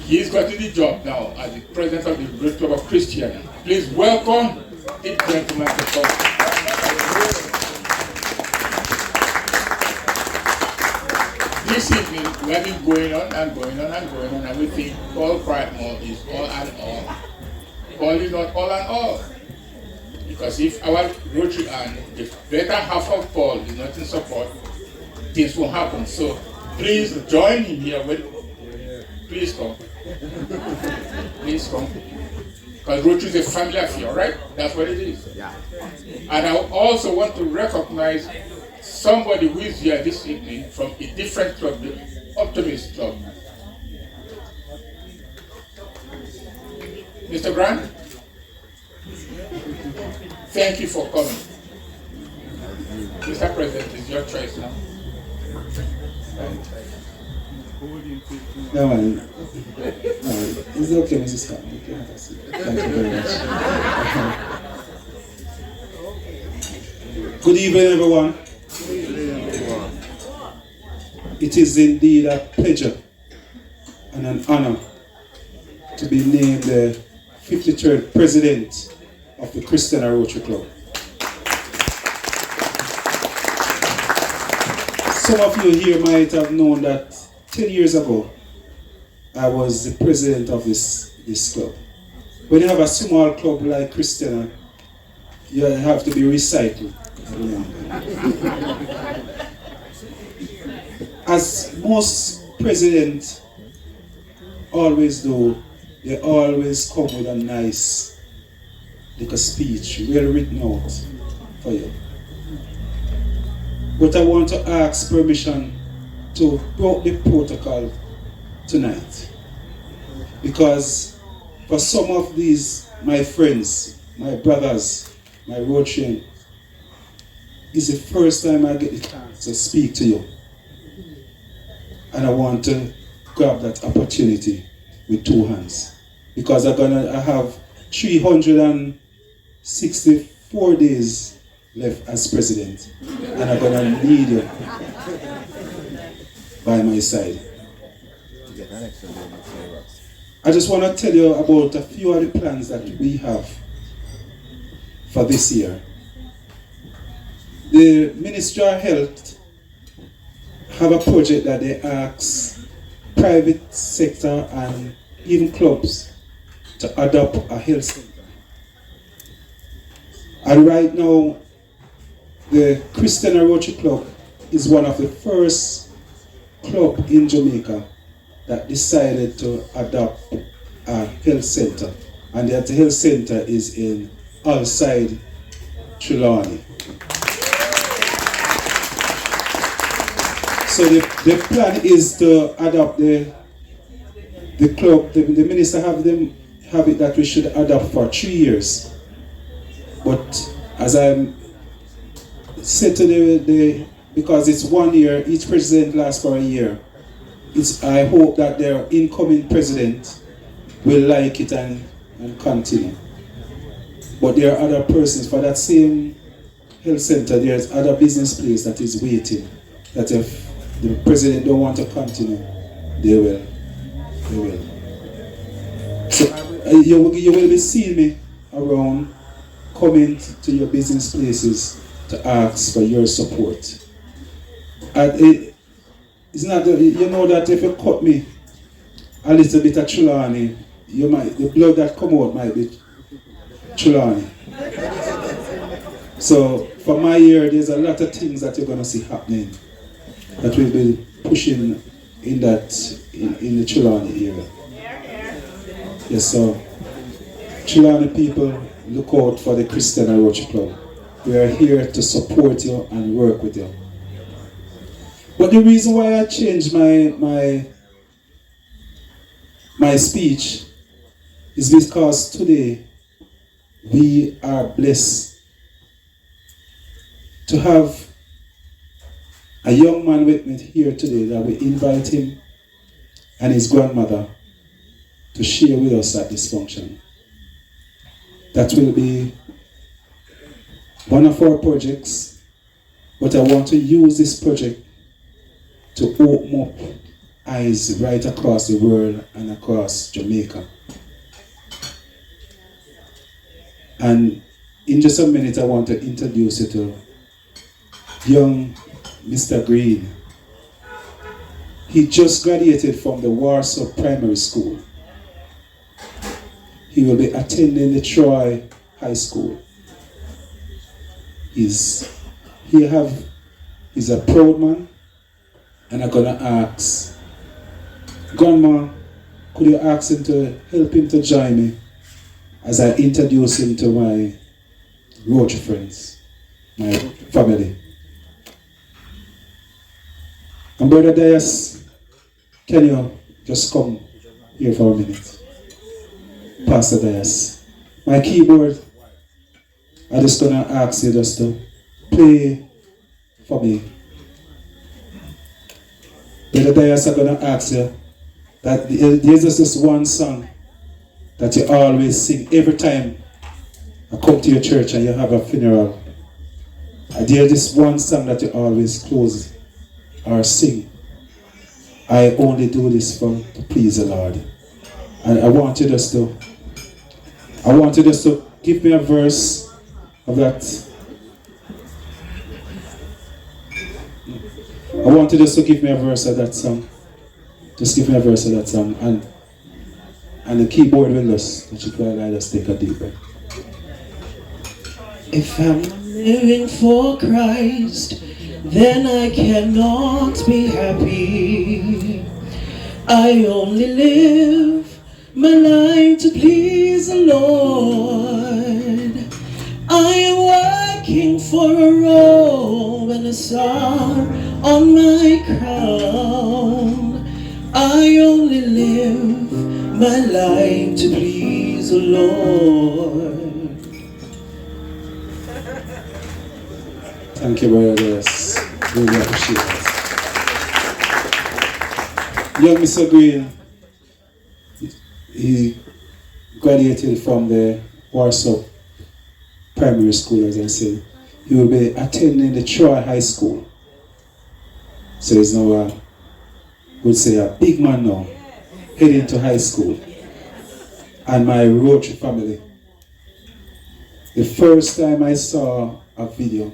He's got the job now as the president of the Rotary Club of Christiana. Please welcome the gentleman to come. This evening, we have been going on and going on and going on, and we think all Patmore is all and all. Paul is not all and all. Because if our Rotary and the better half of Paul is not in support, things will happen. So please join him here. Please come. Please come. Because Rotary is a family affair, right? That's what it is. Yeah. And I also want to recognize somebody who is here this evening from a different club, the Optimist Club. Mr. Grant, thank you for coming. Mr. President, it's your choice now. No, man. No, it's okay, Mrs. Scott. Okay, thank you very much. Good evening, everyone. It is indeed a pleasure and an honor to be named the 53rd President of the Christiana Rotary Club. Some of you here might have known that 10 years ago, I was the president of this club. When you have a small club like Christiana, you have to be recycled. As most presidents always do, they always come with a nice little speech, well written out for you. But I want to ask permission to break the protocol tonight. Because for some of these, my friends, my brothers, my Rotarians, it's the first time I get the chance to speak to you. And I want to grab that opportunity with two hands. Because I have 364 days left as president. And I'm going to need you by my side. I just want to tell you about a few of the plans that we have for this year. The Ministry of Health have a project that they ask private sector and even clubs to adopt a health center. And right now, the Christiana Rotary Club is one of the first clubs in Jamaica that decided to adopt a health center. And that health center is in Allside, Trelawney. So the plan is to adopt the club. The minister have it that we should adopt for 3 years. But as I said to because it's 1 year, each president lasts for a year. I hope that their incoming president will like it and continue. But there are other persons for that same health center. There's other business place that is waiting. That if the president don't want to continue, they will. So you will be seeing me around, coming to your business places to ask for your support. And it's not you know that if you cut me a little bit of Trelawney, the blood that come out might be Trelawney. So for my year, there's a lot of things that you're gonna see happening that will be pushing in the Trelawney area. Yes, so Trelawney people, look out for the Christiana Rotary Club. We are here to support you and work with you. But the reason why I changed my speech is because today we are blessed to have a young man with me here today that we invite him and his grandmother to share with us at this function. That will be one of our projects, but I want to use this project to open up eyes right across the world and across Jamaica. And in just a minute, I want to introduce you to young Mr. Green. He just graduated from the Warsaw Primary School. He will be attending the Troy High School. He's a proud man, and I'm gonna ask, Grandma, could you ask him to help him to join me as I introduce him to my Rotary friends, my family. And Brother Dias, can you just come here for a minute? Pastor Dias. My keyboard, I'm just gonna ask you just to play for me. Brother Dias, I'm gonna ask you that there's just this one song that you always sing every time I come to your church and you have a funeral. There's this one song that you always close or sing. I only do this to please the Lord. And I want you just to give me a verse of that. I want you just to give me a verse of that song. Just give me a verse of that song. And the keyboard will just take a deep breath. If I'm living for Christ, then I cannot be happy. I only live my life to please the Lord. I am working for a robe and a star on my crown. I only live my life to please the Lord. Thank you, Brother Dias. Really appreciate it. Young Mr. Green, he graduated from the Warsaw Primary School, as I said. He will be attending the Troy High School. So he's now would say a big man now, heading to high school. And my Rotary family, the first time I saw a video,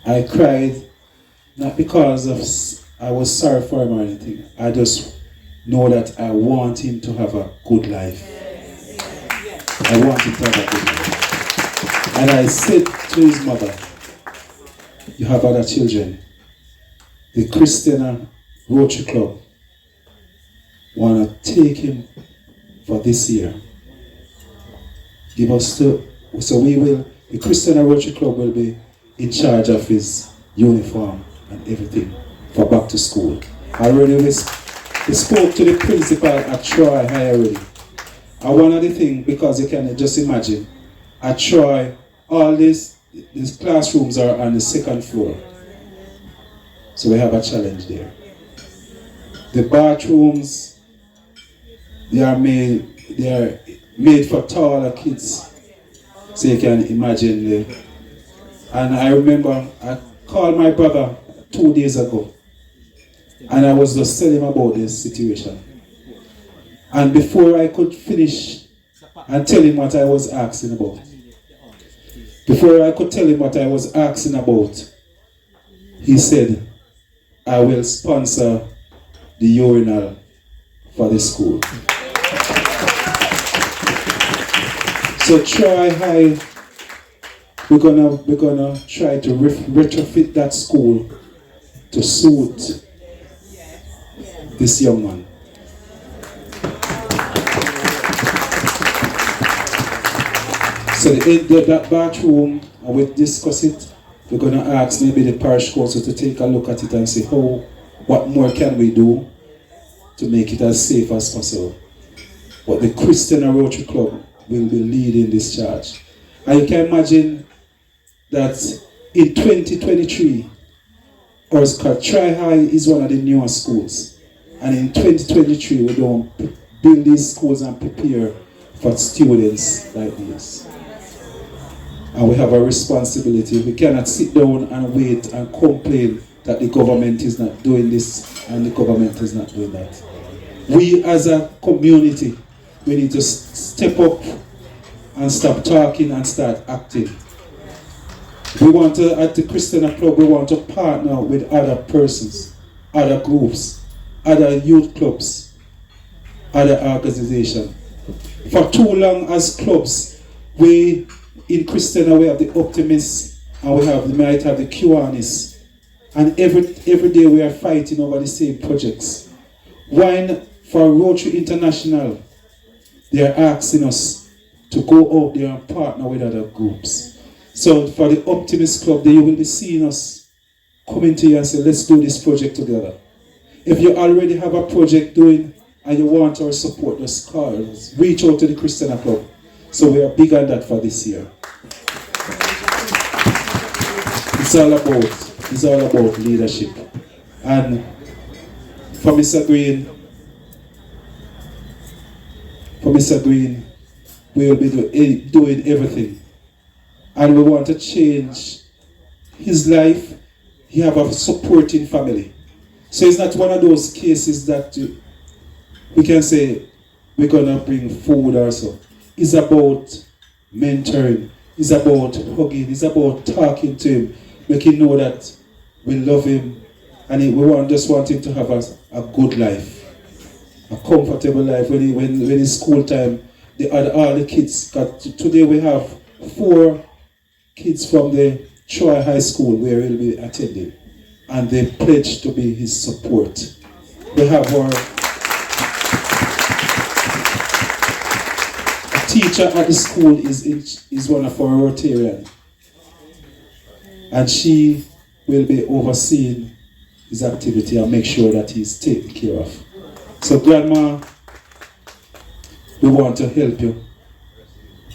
I cried, not because I was sorry for him or anything. I just know that I want him to have a good life. I want him to have a good life. And I said to his mother, you have other children. The Christiana Rotary Club want to take him for this year. Give us the Christiana Rotary Club will be in charge of his uniform and everything for back to school. We spoke to the principal at Troy High already. And one of the things, because you can just imagine, at Troy, all these classrooms are on the second floor. So we have a challenge there. The bathrooms, they are made for taller kids. So you can imagine. And I remember I called my brother 2 days ago. And I was just telling him about this situation. And before I could finish and tell him what I was asking about, he said, I will sponsor the urinal for the school. So Troy High, we're gonna try to retrofit that school to suit this young man. So that bathroom, and we'll discuss it. We're going to ask maybe the parish council to take a look at it and say, what more can we do to make it as safe as possible? But the Christiana Rotary Club will be leading this charge. And you can imagine that in 2023, our Troy High is one of the newer schools. And in 2023, we don't build these schools and prepare for students like this. And we have a responsibility. We cannot sit down and wait and complain that the government is not doing this and the government is not doing that. We as a community, we need to step up and stop talking and start acting. We want to, at the Christiana Club, we want to partner with other persons, other groups, other youth clubs, other organizations. For too long as clubs, we in Christiana we have the optimists and we might have the Kiwanis. And every day we are fighting over the same projects. When for Rotary International, they are asking us to go out there and partner with other groups. So for the Optimist Club, you will be seeing us coming to you and say, let's do this project together. If you already have a project doing and you want our support, just call us. Reach out to the Christiana Club. So we are big on that for this year. It's all about leadership. And for Mr. Green, we will be doing everything. And we want to change his life. He have a supporting family. So it's not one of those cases that we can say we're going to bring food or so. It's about mentoring. It's about hugging. It's about talking to him, making him know that we love him. And just want him to have a good life, a comfortable life. When it's school time, all the kids, today we have 4 kids from the Troy High School where he'll be attending, and they pledge to be his support. We have our teacher at the school is one of our Rotarians, and she will be overseeing his activity and make sure that he's taken care of. So Grandma, we want to help you.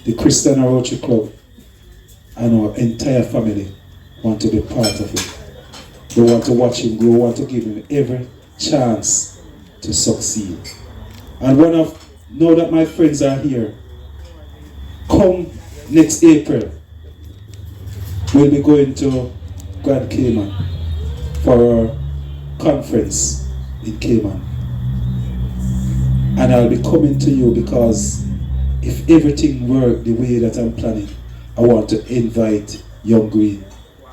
The Christiana Rotary Club and our entire family want to be part of it. We want to watch him grow, we want to give him every chance to succeed. And now that my friends are here, come next April, we'll be going to Grand Cayman for our conference in Cayman. And I'll be coming to you because if everything works the way that I'm planning, I want to invite Young Green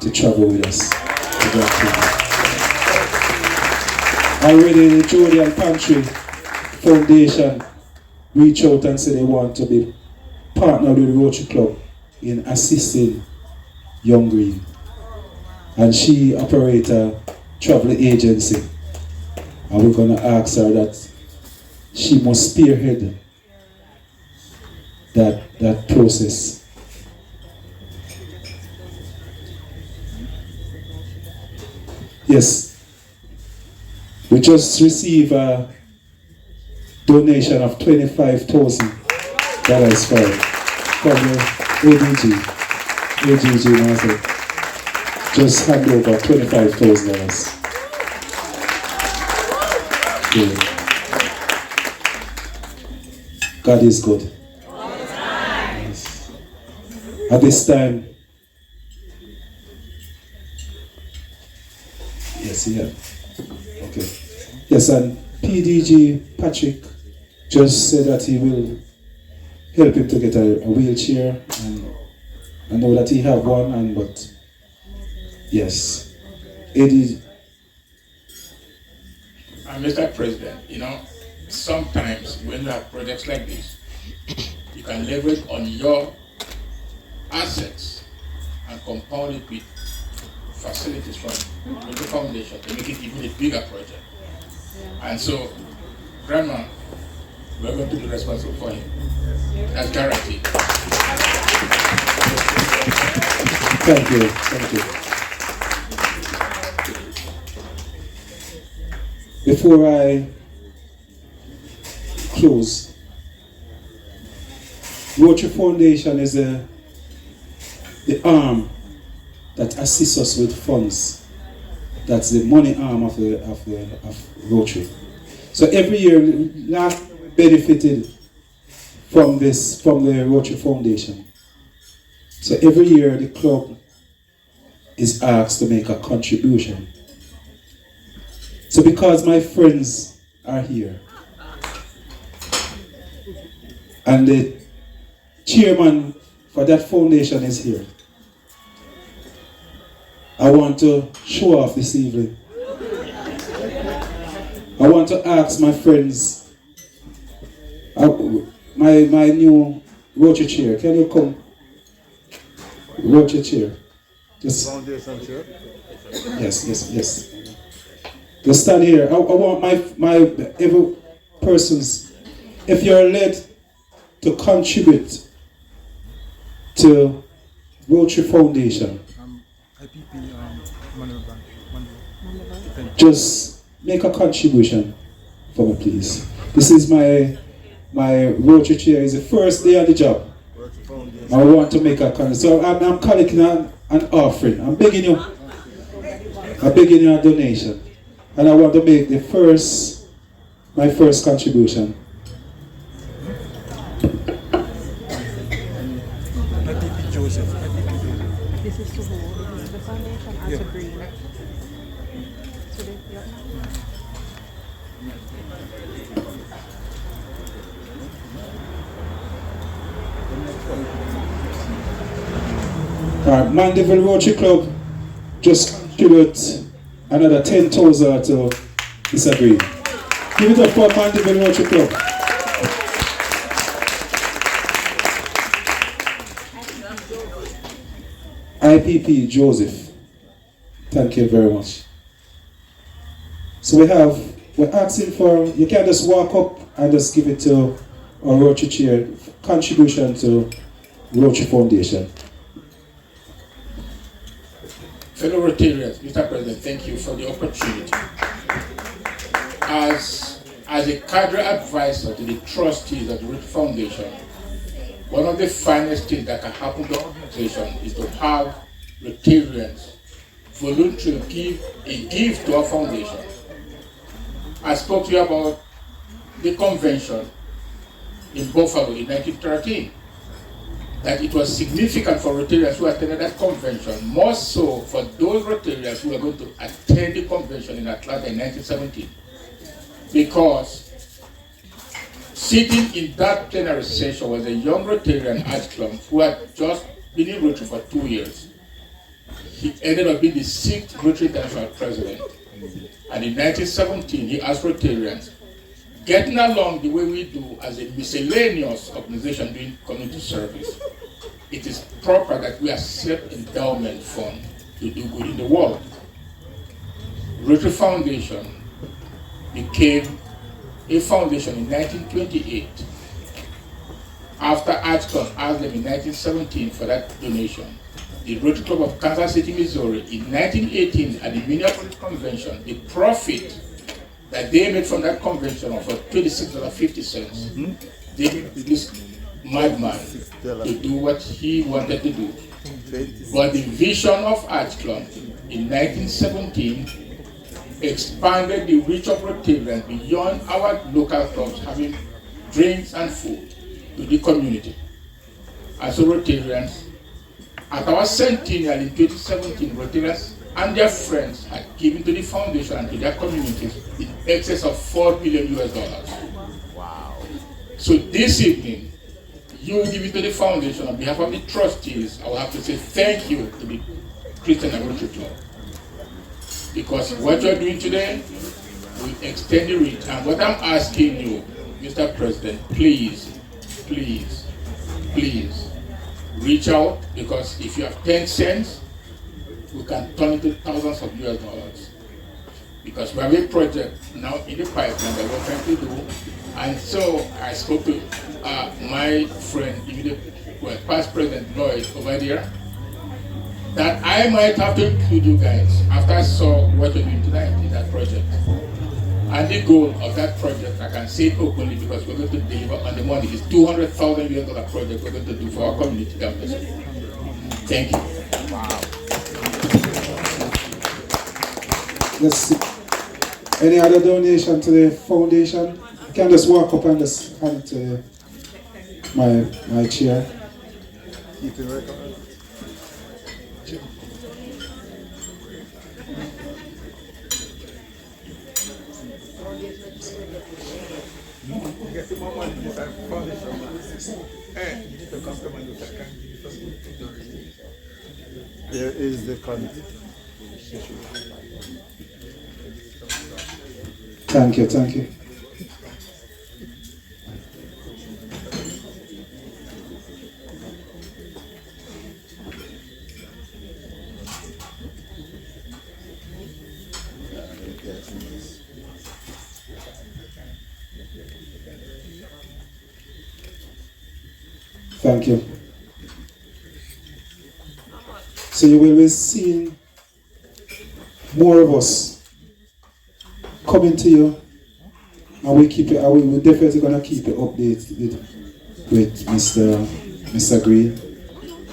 to travel with us to Grand Cayman. Already the Jordan Pantry Foundation reached out and said they want to be partnered with the Rotary Club in assisting Young Green. And she operates a travel agency. And we're going to ask her that she must spearhead that process. Yes, we just received a donation of $25,000 from the AGG Market. Just hand over $25,000. Yeah. God is good. Yes. At this time, yes, yeah. Okay. Yes, and PDG Patrick just said that he will help him to get a wheelchair, and I know that he have one, but yes. AD. Mr. President, sometimes when you have projects like this, you can leverage on your assets and compound it with facilities from the foundation to make it even a bigger project. And so, Grandma, we're going to be responsible for him. That's guaranteed. Thank you. Thank you. Before I close, Rotary Foundation is the arm that assists us with funds. That's the money arm of Rotary. So every year, last year we benefited from the Rotary Foundation. So every year the club is asked to make a contribution So because my friends are here, and the chairman for that foundation is here, I want to show off this evening. I want to ask my friends, my new Rotary chair, can you come? Rotary chair. Just, Foundation chair. yes. Just stand here. I want my every person's, if you're led to contribute to Rotary Foundation, just make a contribution for me, please. This is my Rotary chair. It's the first day on the job. I want to make a contribution. So I'm collecting an offering. I'm begging you a donation. And I want to make my first contribution. Joseph. This is to hold the foundation as a green. So they, Mandeville Rotary Club just contribute another 10,000 to this agreement. Give it up for Mandeville Rotary Club. IPP Joseph. Thank you very much. So we're asking for, you can just walk up and just give it to our Rotary chair, contribution to Rotary Foundation. Fellow Rotarians, Mr. President, thank you for the opportunity. As a cadre advisor to the trustees of the Rotary Foundation, one of the finest things that can happen to the organization is to have Rotarians voluntarily give to our foundation. I spoke to you about the convention in Buffalo in 1913. That it was significant for Rotarians who attended that convention, more so for those Rotarians who were going to attend the convention in Atlanta in 1917. Because sitting in that plenary session was a young Rotarian Ashclum who had just been in Rotary for 2 years. He ended up being the 6th Rotary International President. And in 1917, he asked Rotarians, getting along the way we do as a miscellaneous organization doing community service, it is proper that we accept endowment fund to do good in the world. Rotary Foundation became a foundation in 1928 after Ashcliffe asked them in 1917 for that donation. The Rotary Club of Kansas City, Missouri in 1918 at the Minneapolis Convention, the profit that they made from that convention of $26.50, they gave this madman to do what he wanted to do. But the vision of Ashcliffe in 1917 expanded the reach of Rotarians beyond our local clubs having drinks and food to the community. And so Rotarians, at our centennial in 2017, Rotarians and their friends had given to the foundation and to their communities in excess of $4 billion. Wow. So this evening, you give it to the foundation on behalf of the trustees. I will have to say thank you to the Christiana Rotary Club. Because what you're doing today will extend the reach. And what I'm asking you, Mr. President, please, reach out, because if you have 10 cents, we can turn it to thousands of US dollars. Because we have a project now in the pipeline that we're trying to do. And so I spoke to my friend, past President Lloyd over there, that I might have to include you guys after I saw what you're doing tonight in that project. And the goal of that project, I can say it openly because we're going to deliver on the money, is $200,000 US project we're going to do for our community down there. Thank you. Wow. Let's see. Any other donation to the foundation? You can just walk up and just hand it to my chair. Keep it record. get more money this foundation. Hey, you need to come to my There is the committee. Thank you, thank you. Thank you. So you will be seeing more of us coming to you, and we keep it. We're definitely gonna keep it updated with Mr. Green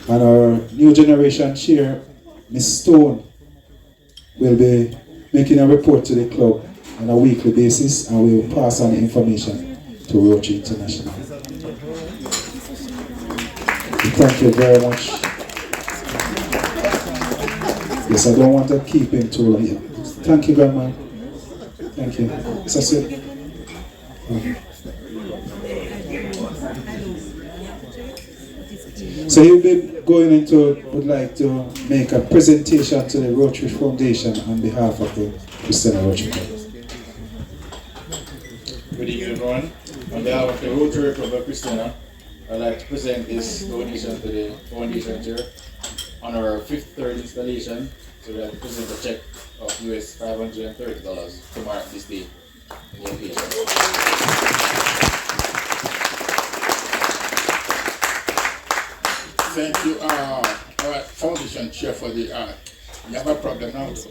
and our new generation chair, Ms. Stone, will be making a report to the club on a weekly basis, and we will pass on the information to Rotary International. Thank you very much. Yes, I don't want to keep him too long here. Thank you, Grandma. Thank you. That's it. So he'll be going into, would like to make a presentation to the Rotary Foundation on behalf of the Christiana Rotary Club. Good evening, everyone. On behalf of the Rotary Club of Christiana, I'd like to present this donation to the foundation here on our 53rd installation. So we have to present a check of US $530 to mark this day in the occasion. Thank you, our foundation chair for the you have a problem now though.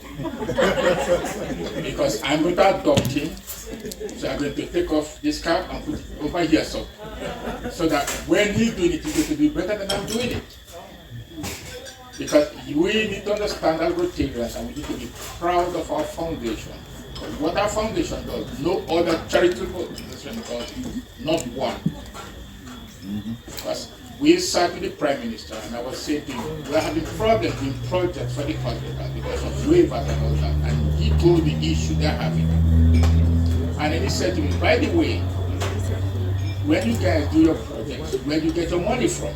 Because I'm going to adopt him, so I'm going to take off this cap and put it over here so that when he's doing it, he's going to be better than I'm doing it. Because we need to understand our Rotarians and we need to be proud of our foundation. Because what our foundation does, no other charitable organization does, not one. Because we sat with the Prime Minister and I was saying to him, we are having problems in projects for the hospital because of waivers and all that. And he told the issue they're having. And then he said to me, by the way, when you guys do your projects, where do you get your money from?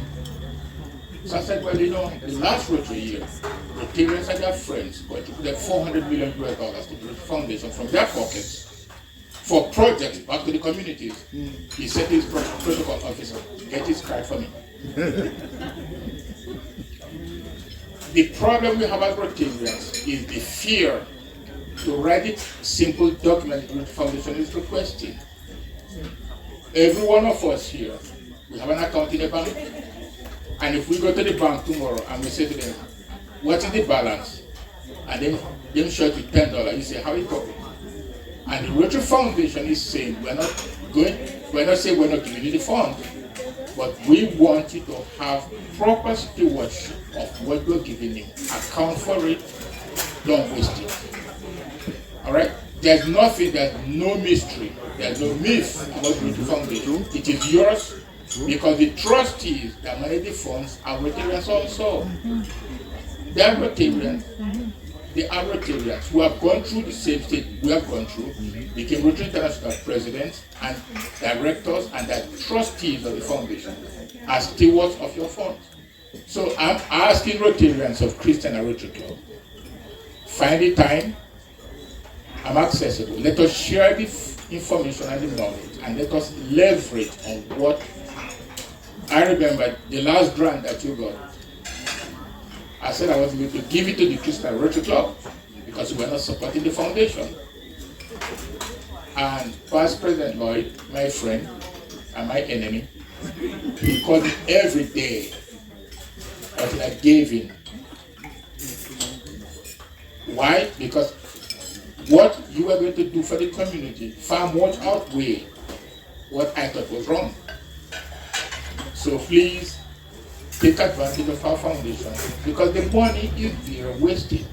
So I said, well, you know, the last Rotary year, Rotarians and their friends contributed $400 million to the Rotary Foundation from their pockets for projects back to the communities. He said to his protocol officer, get his card for me. The problem we have as Rotarians is the fear to write a simple document the foundation is requesting. Every one of us here, we have an account in the bank, and if we go to the bank tomorrow and we say to them, what is the balance? And then they show you $10, you say, how it go? And the Rotary Foundation is saying, we're not saying we're not giving you the fund, but we want you to have proper stewardship of what we're giving you. Account for it, don't waste it. All right? There's nothing, there's no mystery, there's no myth about the Rotary Foundation. It is yours because the trustees that manage the funds are Rotarians also. They are Rotarians. They are Rotarians who have gone through the same stage we have gone through, became Rotary International presidents and directors and the trustees of the foundation as stewards of your funds. So I'm asking Rotarians of Christiana Rotary Club, find the time, I'm accessible. Let us share the information and the knowledge and let us leverage on what I remember the last grant that you got. I said I was going to give it to the Christiana Rotary Club because we were not supporting the foundation. And Past President Lloyd, my friend and my enemy, he called me every day until I gave in. Why? Because what you were going to do for the community far much outweighed what I thought was wrong. So please, take advantage of our foundation because the money is there wasted.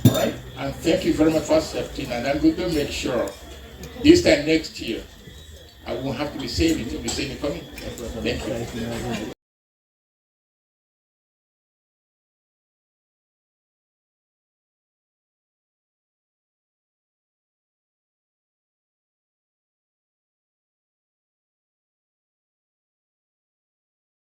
All right? And thank you very much for accepting. And I'm going to make sure this time next year, I won't have to be saving, to be saving for me. Thank you.